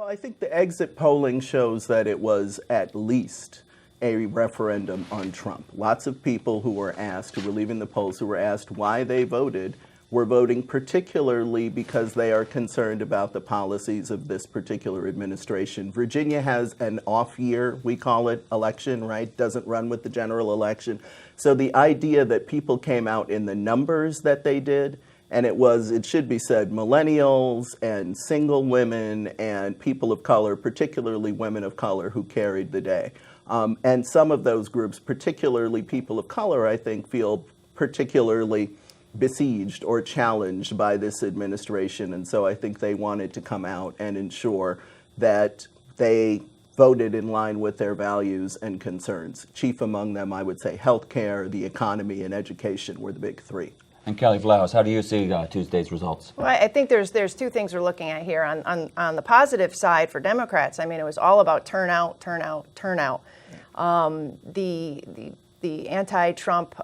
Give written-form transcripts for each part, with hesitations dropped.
Well, I think the exit polling shows that it was at least a referendum on Trump. Lots of people who were asked, who were leaving the polls, who were asked why they voted, were voting particularly because they are concerned about the policies of this particular administration. Virginia has an off year, we call it, election, right? Doesn't run with the general election. So the idea that people came out in the numbers that they did, and it should be said, millennials and single women and people of color, particularly women of color, who carried the day. And some of those groups, particularly people of color, I think, feel particularly besieged or challenged by this administration. And so I think they wanted to come out and ensure that they voted in line with their values and concerns. Chief among them, I would say, healthcare, the economy, and education were the big three. And Kelly Vlahos, how do you see Tuesday's results? Well, I think there's two things we're looking at here. On the positive side for Democrats, I mean, it was all about turnout. The anti-Trump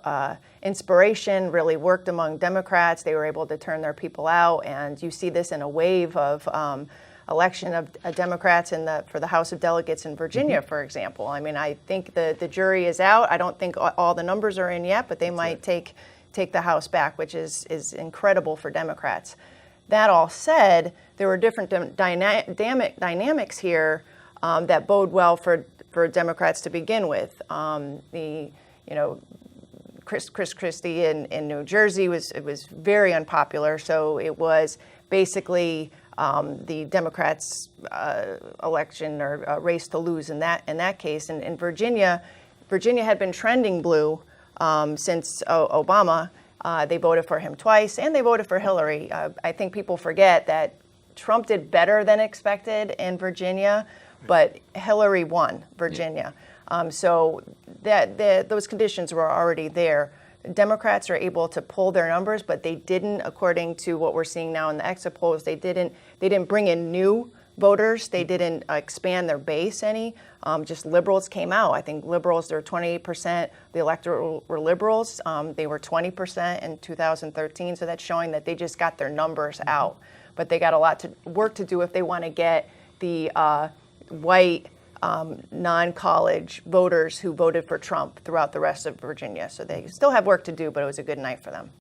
inspiration really worked among Democrats. They were able to turn their people out, and you see this in a wave of election of Democrats for the House of Delegates in Virginia, for example. I mean, I think the jury is out. I don't think all the numbers are in yet, but they might take the House back, which is incredible for Democrats. That all said, there were different dynamics here that bode well for Democrats to begin with. Chris Christie in New Jersey was very unpopular, so it was basically the Democrats' election or race to lose in that case. And in Virginia had been trending blue since Obama. They voted for him twice, and they voted for Hillary. I think people forget that Trump did better than expected in Virginia, but Hillary won Virginia. So those conditions were already there. Democrats are able to pull their numbers, but they didn't, according to what we're seeing now in the exit polls, they didn't bring in new voters. They didn't expand their base any. Just liberals came out. I think liberals, they're 28%. The electorate were liberals. They were 20% in 2013. So that's showing that they just got their numbers out. But they got a lot to work to do if they want to get the white non-college voters who voted for Trump throughout the rest of Virginia. So they still have work to do, but it was a good night for them.